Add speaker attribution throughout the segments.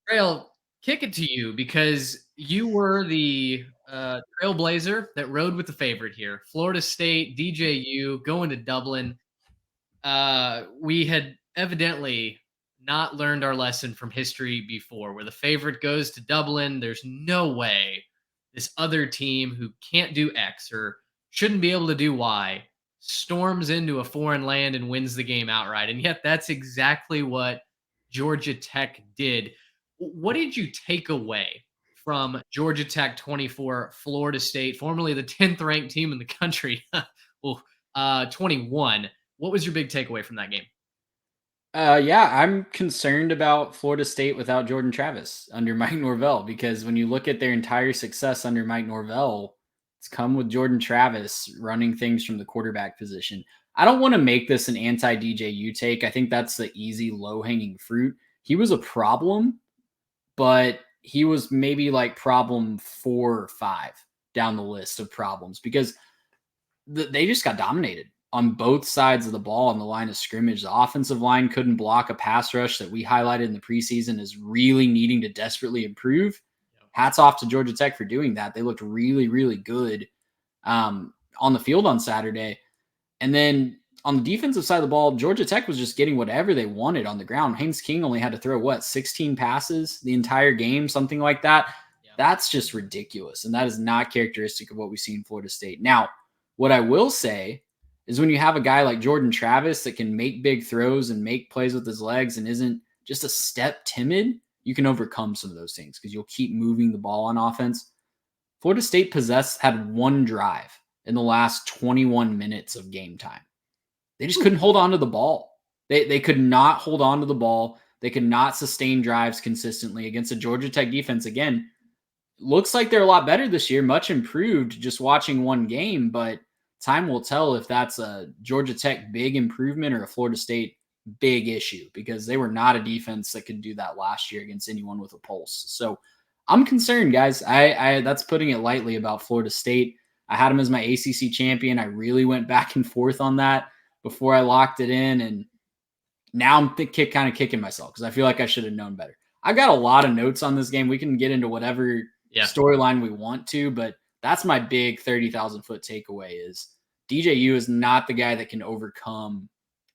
Speaker 1: Trail, kick it to you because you were the trailblazer that rode with the favorite here. Florida State, DJU, going to Dublin. We had evidently not learned our lesson from history before, where the favorite goes to Dublin. There's no way this other team who can't do X or shouldn't be able to do Y storms into a foreign land and wins the game outright. And yet, that's exactly what Georgia Tech did. What did you take away from Georgia Tech 24, Florida State, formerly the 10th ranked team in the country? well, 21. What was your big takeaway from that game?
Speaker 2: Yeah, I'm concerned about Florida State without Jordan Travis under Mike Norvell because when you look at their entire success under Mike Norvell, it's come with Jordan Travis running things from the quarterback position. I don't want to make this an anti DJU take. I think that's the easy, low hanging fruit. He was a problem, but he was maybe like problem 4 or 5 down the list of problems because they just got dominated on both sides of the ball on the line of scrimmage. The offensive line couldn't block a pass rush that we highlighted in the preseason as really needing to desperately improve. Hats off to Georgia Tech for doing that. They looked really, really good on the field on Saturday. And then on the defensive side of the ball, Georgia Tech was just getting whatever they wanted on the ground. Haynes King only had to throw 16 passes the entire game, something like that. Yeah. That's just ridiculous. And that is not characteristic of what we see in Florida State. Now, what I will say is when you have a guy like Jordan Travis that can make big throws and make plays with his legs and isn't just a step timid, you can overcome some of those things because you'll keep moving the ball on offense. Florida State had one drive in the last 21 minutes of game time. They just couldn't hold on to the ball. They could not hold on to the ball. They could not sustain drives consistently against a Georgia Tech defense. Again, looks like they're a lot better this year, much improved just watching one game, but time will tell if that's a Georgia Tech big improvement or a Florida State big issue because they were not a defense that could do that last year against anyone with a pulse. So I'm concerned, guys. I that's putting it lightly about Florida State. I had them as my ACC champion. I really went back and forth on that before I locked it in, and now I'm kind of kicking myself because I feel like I should have known better. I've got a lot of notes on this game. We can get into whatever storyline we want to, but that's my big 30,000 foot takeaway is DJU is not the guy that can overcome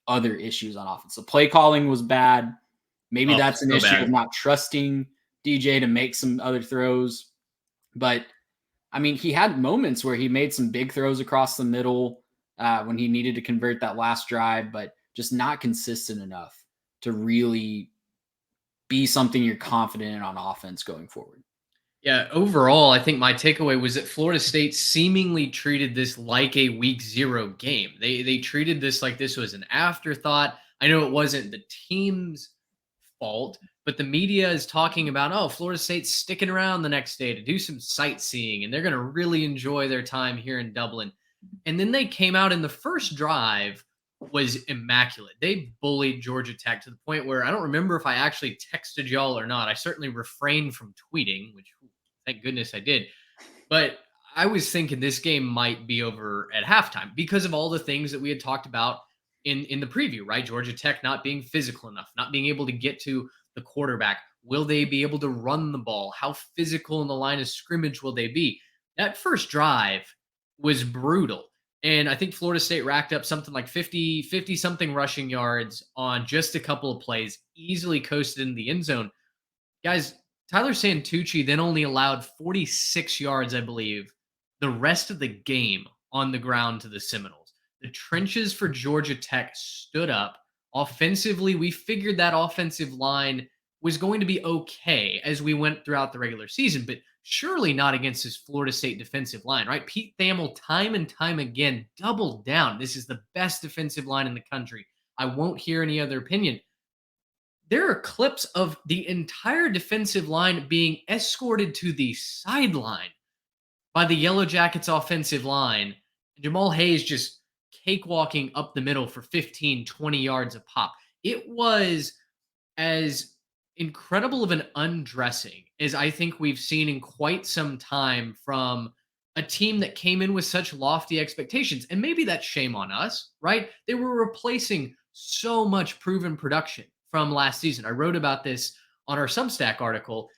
Speaker 2: other issues on offense. So play calling was bad. Maybe that's an issue of not trusting DJ to make some other throws. But I mean, he had moments where he made some big throws across the middle when he needed to convert that last drive, but just not consistent enough to really be something you're confident in on offense going forward.
Speaker 1: Yeah, overall, I think my takeaway was that Florida State seemingly treated this like a week 0 game. They treated this like this was an afterthought. I know it wasn't the team's fault, but the media is talking about, oh, Florida State's sticking around the next day to do some sightseeing, and they're going to really enjoy their time here in Dublin. And then they came out in the first drive was immaculate. They bullied Georgia Tech to the point where I don't remember if I actually texted y'all or not. I certainly refrained from tweeting, which thank goodness I did. But I was thinking this game might be over at halftime because of all the things that we had talked about in the preview, right? Georgia Tech not being physical enough, not being able to get to the quarterback. Will they be able to run the ball? How physical in the line of scrimmage will they be? That first drive was brutal. And I think Florida State racked up something like 50 something rushing yards on just a couple of plays, easily coasted in the end zone. Guys, Tyler Santucci then only allowed 46 yards, I believe, the rest of the game on the ground to the Seminoles. The trenches for Georgia Tech stood up. Offensively, we figured that offensive line was going to be okay as we went throughout the regular season, but surely not against this Florida State defensive line, right? Pete Thamel, time and time again, doubled down. This is the best defensive line in the country. I won't hear any other opinion. There are clips of the entire defensive line being escorted to the sideline by the Yellow Jackets offensive line. Jamal Hayes just cakewalking up the middle for 15, 20 yards a pop. It was as incredible of an undressing as I think we've seen in quite some time from a team that came in with such lofty expectations. And maybe that's shame on us, right? They were replacing so much proven production from last season. I wrote about this on our Substack article,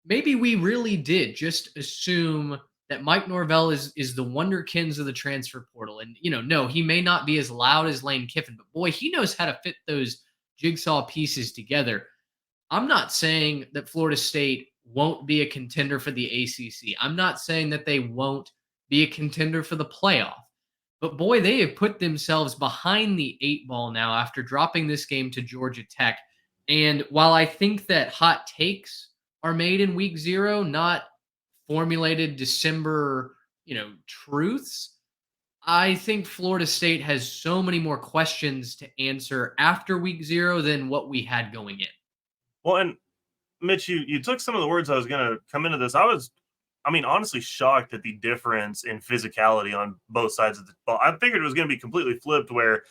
Speaker 1: maybe we really did just assume that Mike Norvell is the wonderkins of the transfer portal. And no, he may not be as loud as Lane Kiffin, but boy, he knows how to fit those jigsaw pieces together. I'm not saying that Florida State won't be a contender for the ACC. I'm not saying that they won't be a contender for the playoff. But boy, they have put themselves behind the eight ball now after dropping this game to Georgia Tech. And while I think that hot takes are made in week 0, not formulated December, truths, I think Florida State has so many more questions to answer after week 0 than what we had going in.
Speaker 3: Well, and Mitch, you took some of the words I was going to come into this. I mean, honestly shocked at the difference in physicality on both sides of the ball. I figured it was going to be completely flipped where,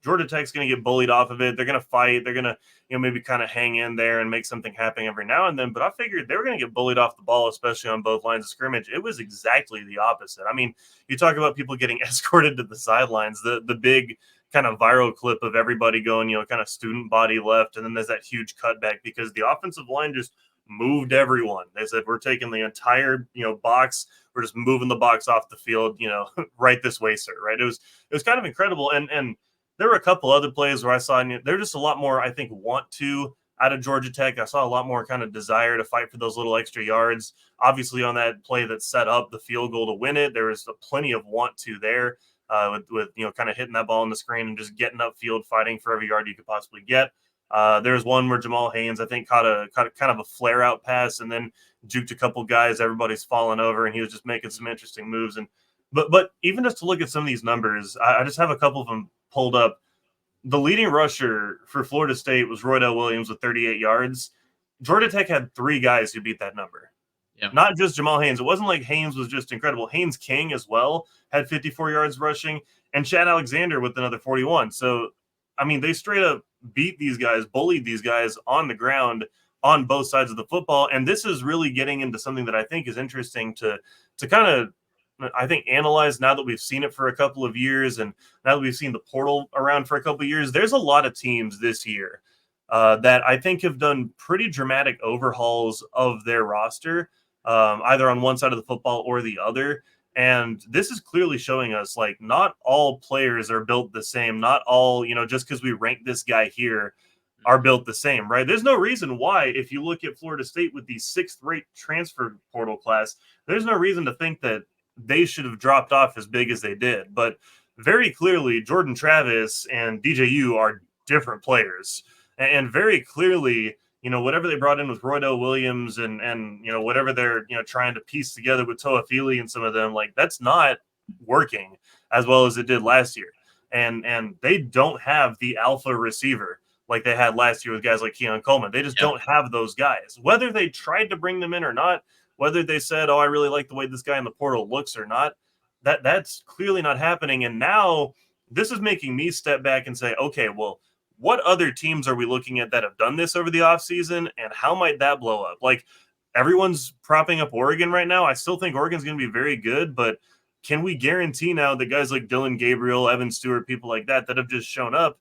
Speaker 3: Georgia Tech's going to get bullied off of it. They're going to fight. They're going to, maybe kind of hang in there and make something happen every now and then. But I figured they were going to get bullied off the ball, especially on both lines of scrimmage. It was exactly the opposite. I mean, you talk about people getting escorted to the sidelines, the big kind of viral clip of everybody going, kind of student body left. And then there's that huge cutback because the offensive line just moved everyone. They said, we're taking the entire, box. We're just moving the box off the field, right this way, sir. Right. It was kind of incredible. And there were a couple other plays where I saw they're just a lot more, I think, want to out of Georgia Tech. I saw a lot more kind of desire to fight for those little extra yards. Obviously, on that play that set up the field goal to win it, there was plenty of want to there with kind of hitting that ball on the screen and just getting upfield, fighting for every yard you could possibly get. There's one where Jamal Haynes, I think, caught a kind of a flare out pass and then juked a couple guys. Everybody's falling over, and he was just making some interesting moves. And but even just to look at some of these numbers, I just have a couple of them pulled up. The leading rusher for Florida State was Roydell Williams with 38 yards. Georgia Tech had 3 guys who beat that number.
Speaker 1: Yeah.
Speaker 3: Not just Jamal Haynes. It wasn't like Haynes was just incredible. Haynes King as well had 54 yards rushing, and Chad Alexander with another 41. So, I mean, they straight up beat these guys, bullied these guys on the ground on both sides of the football. And this is really getting into something that I think is interesting to kind of, I think, analyze now that we've seen it for a couple of years and now that we've seen the portal around for a couple of years. There's a lot of teams this year that I think have done pretty dramatic overhauls of their roster, either on one side of the football or the other. And this is clearly showing us, like, not all players are built the same. Not all, just because we rank this guy here are built the same, right? There's no reason why, if you look at Florida State with the 6th-rate transfer portal class, there's no reason to think that they should have dropped off as big as they did. But very clearly, Jordan Travis and DJU are different players. And very clearly, whatever they brought in with Roydell Williams and whatever they're, trying to piece together with Toa Feely and some of them, like, that's not working as well as it did last year. And they don't have the alpha receiver like they had last year with guys like Keon Coleman. They just don't have those guys. Whether they tried to bring them in or not, whether they said, oh, I really like the way this guy in the portal looks or not, that's clearly not happening. And now this is making me step back and say, okay, well, what other teams are we looking at that have done this over the offseason, and how might that blow up? Like, everyone's propping up Oregon right now. I still think Oregon's going to be very good, but can we guarantee now that guys like Dylan Gabriel, Evan Stewart, people like that have just shown up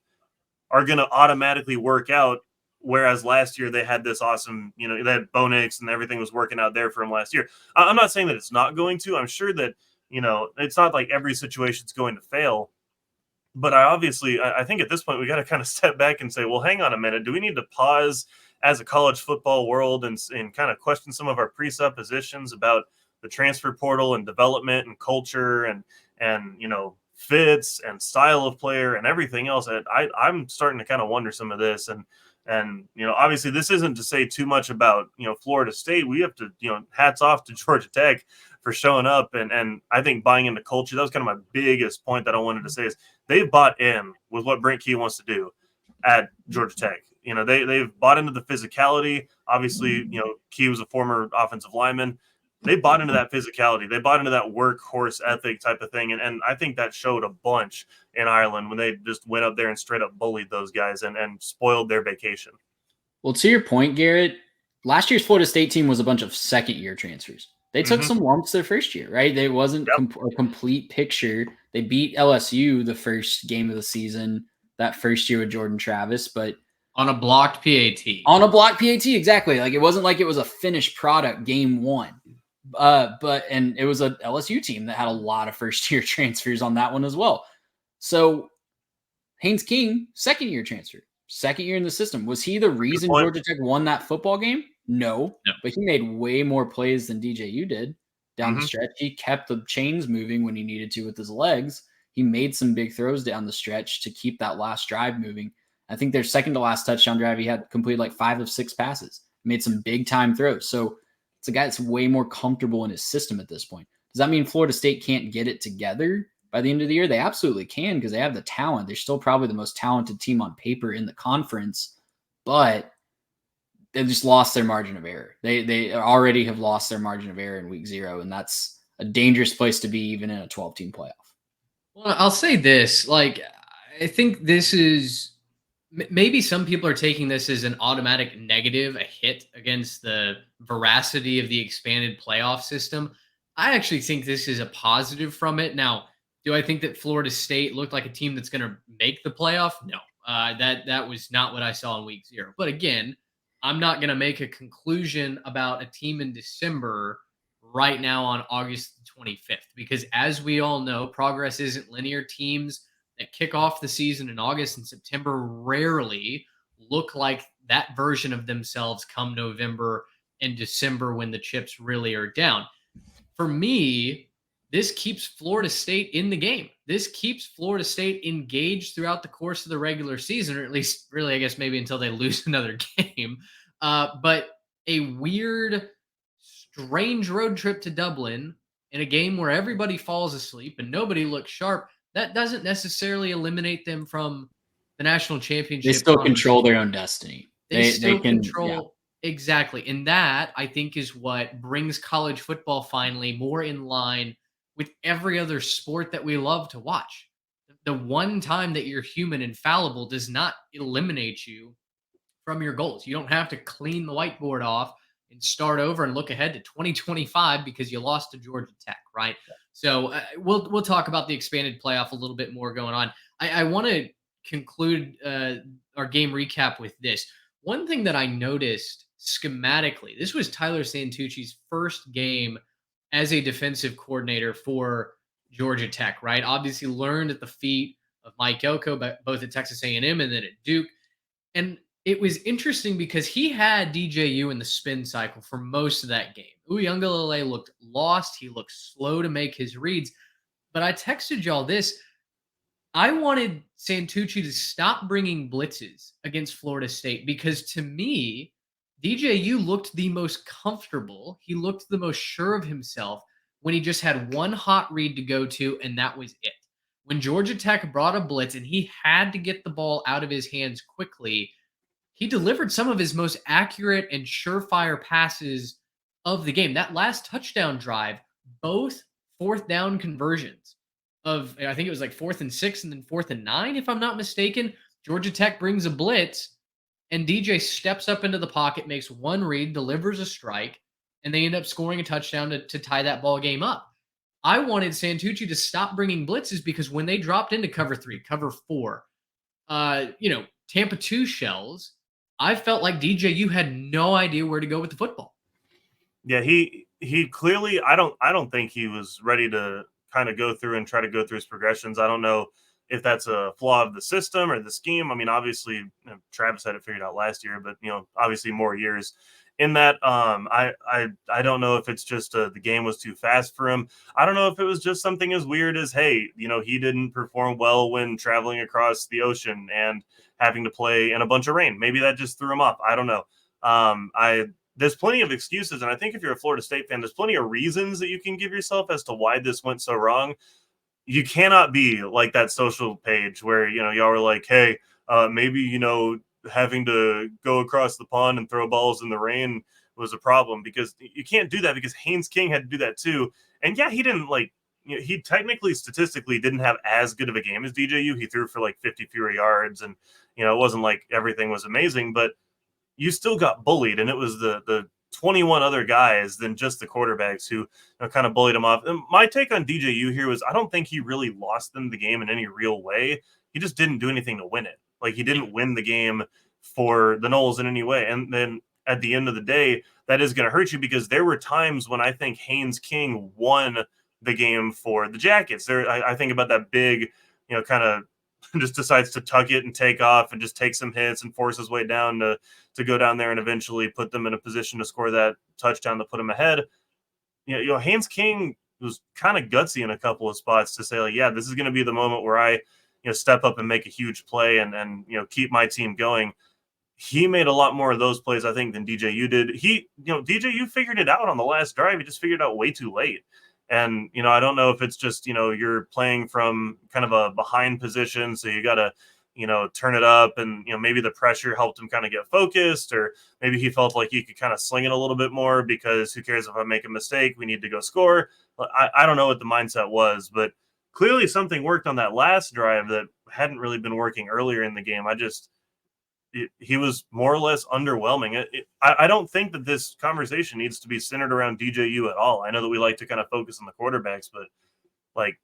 Speaker 3: are going to automatically work out, whereas last year they had this awesome, they had Bo Nix and everything was working out there for him last year. I'm not saying that it's not going to. I'm sure that, it's not like every situation's going to fail. But I think at this point we got to kind of step back and say, well, hang on a minute. Do we need to pause as a college football world and kind of question some of our presuppositions about the transfer portal and development and culture and fits and style of player and everything else? I'm starting to kind of wonder some of this. And obviously this isn't to say too much about, Florida State. We have to, hats off to Georgia Tech for showing up and I think buying into culture. That was kind of my biggest point that I wanted to say is they've bought in with what Brent Key wants to do at Georgia Tech. They've bought into the physicality. Obviously, Key was a former offensive lineman. They bought into that physicality. They bought into that workhorse ethic type of thing. And I think that showed a bunch in Ireland when they just went up there and straight up bullied those guys and spoiled their vacation.
Speaker 2: Well, to your point, Garrett, last year's Florida State team was a bunch of second-year transfers. They took some lumps their first year, right? They wasn't a complete picture. They beat LSU the first game of the season, that first year with Jordan Travis. But
Speaker 1: On a blocked PAT.
Speaker 2: On a blocked PAT, exactly. Like, it wasn't like it was a finished product game one. And it was a LSU team that had a lot of first-year transfers on that one as well. So Haynes King, second-year transfer, second year in the system. Was he the reason Georgia Tech won that football game? No. But he made way more plays than DJU did down the stretch. He kept the chains moving when he needed to with his legs. He made some big throws down the stretch to keep that last drive moving. I think their second to last touchdown drive, he had completed like 5 of 6 passes, made some big time throws. So it's a guy that's way more comfortable in his system at this point. Does that mean Florida State can't get it together by the end of the year? They absolutely can, because they have the talent. They're still probably the most talented team on paper in the conference, but they've just lost their margin of error. They already have lost their margin of error in week 0, and that's a dangerous place to be even in a 12-team playoff.
Speaker 1: Well, I'll say this. Like, I think this is maybe some people are taking this as an automatic negative, a hit against the veracity of the expanded playoff system. I actually think this is a positive from it. Now, do I think that Florida State looked like a team that's going to make the playoff? No, that was not what I saw in week 0. But again, I'm not going to make a conclusion about a team in December right now on August 25th, because as we all know, progress isn't linear. Teams that kick off the season in August and September rarely look like that version of themselves come November and December when the chips really are down. For me, this keeps Florida State in the game. This keeps Florida State engaged throughout the course of the regular season, or at least really, I guess, maybe until they lose another game. But a weird, strange road trip to Dublin in a game where everybody falls asleep and nobody looks sharp, that doesn't necessarily eliminate them from the national championship.
Speaker 2: They still control their own destiny.
Speaker 1: They still control. Yeah. Exactly. And that, I think, is what brings college football finally more in line with every other sport that we love to watch. The one time that you're human and fallible does not eliminate you from your goals. You don't have to clean the whiteboard off and start over and look ahead to 2025 because you lost to Georgia Tech, right? So we'll talk about the expanded playoff a little bit more going on. I want to conclude our game recap with this. One thing that I noticed schematically, this was Tyler Santucci's first game as a defensive coordinator for Georgia Tech, right? Obviously learned at the feet of Mike Elko, both at Texas A&M and then at Duke. And it was interesting because he had DJU in the spin cycle for most of that game. Uiagalelei looked lost. He looked slow to make his reads. But I texted y'all this. I wanted Santucci to stop bringing blitzes against Florida State because, to me, DJU looked the most comfortable. He looked the most sure of himself when he just had one hot read to go to, and that was it. When Georgia Tech brought a blitz and he had to get the ball out of his hands quickly, he delivered some of his most accurate and surefire passes of the game. That last touchdown drive, both fourth down conversions of, I think it was like 4th and 6 and then 4th and 9, if I'm not mistaken. Georgia Tech brings a blitz and DJ steps up into the pocket, makes one read, delivers a strike, and they end up scoring a touchdown to tie that ball game up. I wanted Santucci to stop bringing blitzes because when they dropped into cover 3, cover 4, Tampa 2 shells, I felt like DJU had no idea where to go with the football.
Speaker 3: Yeah, he clearly, I don't think he was ready to kind of go through and try to go through his progressions. I don't know if that's a flaw of the system or the scheme. I mean, obviously, Travis had it figured out last year, but obviously more years in that. I don't know if it's just the game was too fast for him. I don't know if it was just something as weird as, hey, he didn't perform well when traveling across the ocean and having to play in a bunch of rain. Maybe that just threw him off. I don't know. There's plenty of excuses, and I think if you're a Florida State fan, there's plenty of reasons that you can give yourself as to why this went so wrong. You cannot be like that social page where, y'all were like, hey, maybe, having to go across the pond and throw balls in the rain was a problem, because you can't do that, because Haynes King had to do that too. And yeah, he didn't he technically, statistically didn't have as good of a game as DJU. He threw for like 50 fewer yards, and, it wasn't like everything was amazing, but you still got bullied, and it was the 21 other guys than just the quarterbacks who kind of bullied him off. And my take on DJU here was, I don't think he really lost them the game in any real way. He just didn't do anything to win it. Like, he didn't win the game for the Noles in any way. And then at the end of the day, that is going to hurt you, because there were times when I think Haynes King won the game for the Jackets. I think about that big, kind of just decides to tuck it and take off and just take some hits and force his way down to go down there and eventually put them in a position to score that touchdown to put them ahead. Haynes King was kind of gutsy in a couple of spots to say, like, yeah, this is going to be the moment where I, step up and make a huge play and keep my team going. He made a lot more of those plays, I think, than DJU did. DJU figured it out on the last drive. He just figured it out way too late. And, I don't know if it's just, you're playing from kind of a behind position, so you got to, turn it up, and, maybe the pressure helped him kind of get focused, or maybe he felt like he could kind of sling it a little bit more because who cares if I make a mistake? We need to go score. I don't know what the mindset was, but clearly something worked on that last drive that hadn't really been working earlier in the game. He was more or less underwhelming. I don't think that this conversation needs to be centered around DJU at all. I know that we like to kind of focus on the quarterbacks, but like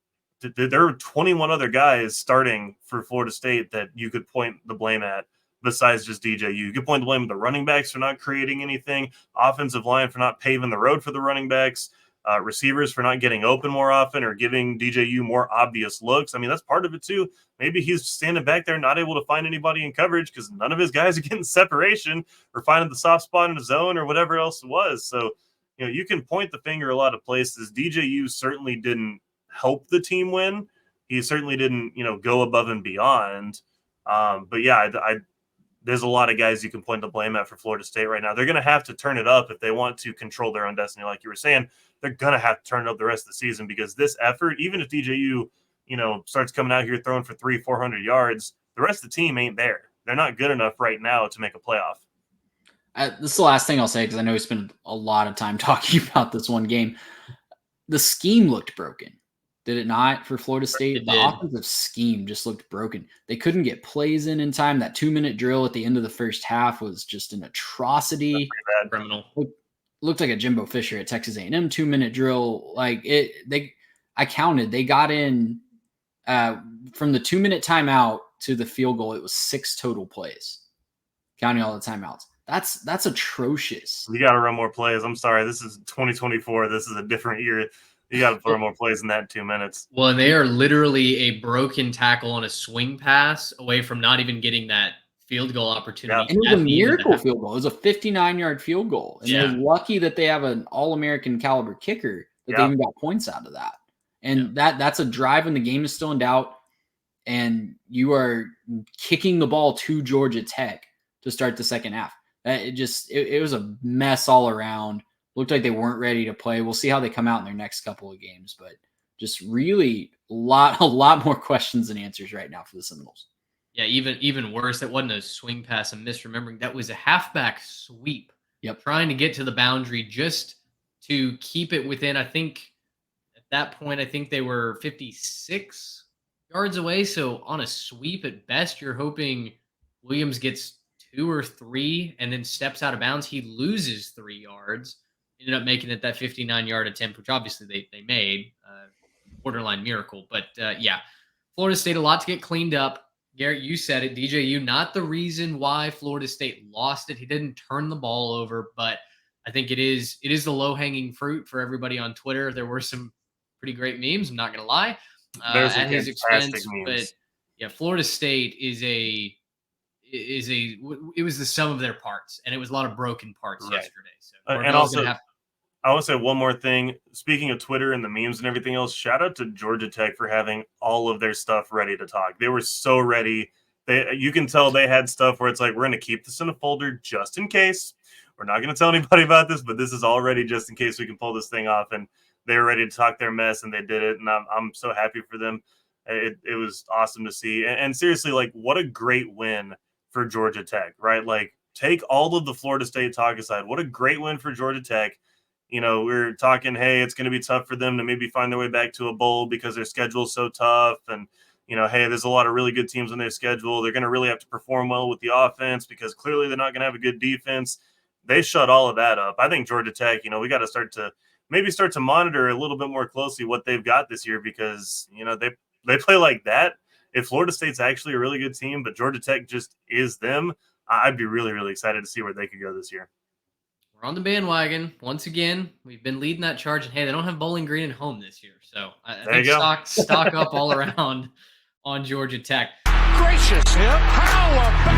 Speaker 3: there are 21 other guys starting for Florida State that you could point the blame at besides just DJU. You could point the blame at the running backs for not creating anything, offensive line for not paving the road for the running backs, receivers for not getting open more often or giving DJU more obvious looks. I mean, that's part of it too. Maybe he's standing back there not able to find anybody in coverage because none of his guys are getting separation or finding the soft spot in the zone or whatever else it was. So, you can point the finger a lot of places. DJU certainly didn't help the team win. He certainly didn't, go above and beyond. But yeah, there's a lot of guys you can point the blame at for Florida State right now. They're going to have to turn it up if they want to control their own destiny. Like you were saying, they're going to have to turn it up the rest of the season, because this effort, even if DJU, starts coming out here throwing for 300-400 yards, the rest of the team ain't there. They're not good enough right now to make a playoff.
Speaker 2: This is the last thing I'll say, because I know we spent a lot of time talking about this one game. The scheme looked broken. Did it not for Florida State? The offensive scheme just looked broken. They couldn't get plays in time. That 2-minute drill at the end of the first half was just an atrocity.
Speaker 3: Bad.
Speaker 1: Criminal.
Speaker 2: Looked like a Jimbo Fisher at Texas A&M 2-minute drill. I counted. They got in from the 2-minute timeout to the field goal. It was 6 total plays, counting all the timeouts. That's atrocious.
Speaker 3: You got to run more plays. I'm sorry. This is 2024. This is a different year. You got to throw more plays in that 2 minutes.
Speaker 1: Well, and they are literally a broken tackle on a swing pass away from not even getting that field goal opportunity.
Speaker 2: And it was a miracle field goal. It was a 59-yard field goal. And they're lucky that they have an All-American caliber kicker that they even got points out of that. And that's a drive when the game is still in doubt, and you are kicking the ball to Georgia Tech to start the second half. It was a mess all around. Looked like they weren't ready to play. We'll see how they come out in their next couple of games, but just really a lot more questions than answers right now for the Seminoles.
Speaker 1: Yeah, even worse. That wasn't a swing pass. I'm misremembering. That was a halfback sweep.
Speaker 2: Yep.
Speaker 1: Trying to get to the boundary just to keep it within, I think at that point, I think they were 56 yards away. So on a sweep at best, you're hoping Williams gets 2 or 3 and then steps out of bounds. He loses 3 yards. Ended up making it that 59-yard attempt, which obviously they made. Borderline miracle. But Florida State, a lot to get cleaned up. Garrett, you said it. DJU, not the reason why Florida State lost it. He didn't turn the ball over, but I think it is the low-hanging fruit for everybody on Twitter. There were some pretty great memes, I'm not going to lie, at his expense. Memes. But yeah, Florida State it was the sum of their parts, and it was a lot of broken parts yesterday. So
Speaker 3: and also, I want to say one more thing. Speaking of Twitter and the memes and everything else, shout out to Georgia Tech for having all of their stuff ready to talk. They were so ready. You can tell they had stuff where it's like, we're going to keep this in a folder just in case. We're not going to tell anybody about this, but this is all ready just in case we can pull this thing off. And they were ready to talk their mess, and they did it. And I'm so happy for them. It was awesome to see. And seriously, like, what a great win for Georgia Tech, right? Like, take all of the Florida State talk aside. What a great win for Georgia Tech. We're talking, hey, it's going to be tough for them to maybe find their way back to a bowl because their schedule is so tough. And, hey, there's a lot of really good teams on their schedule. They're going to really have to perform well with the offense because clearly they're not going to have a good defense. They shut all of that up. I think Georgia Tech, we got to start to monitor a little bit more closely what they've got this year because, they play like that. If Florida State's actually a really good team, but Georgia Tech just is them, I'd be really, really excited to see where they could go this year.
Speaker 1: We're on the bandwagon once again. We've been leading that charge, and hey, they don't have Bowling Green at home this year, so I
Speaker 3: There
Speaker 1: think
Speaker 3: you go.
Speaker 1: stock up all around on Georgia Tech.
Speaker 4: Gracious him! How about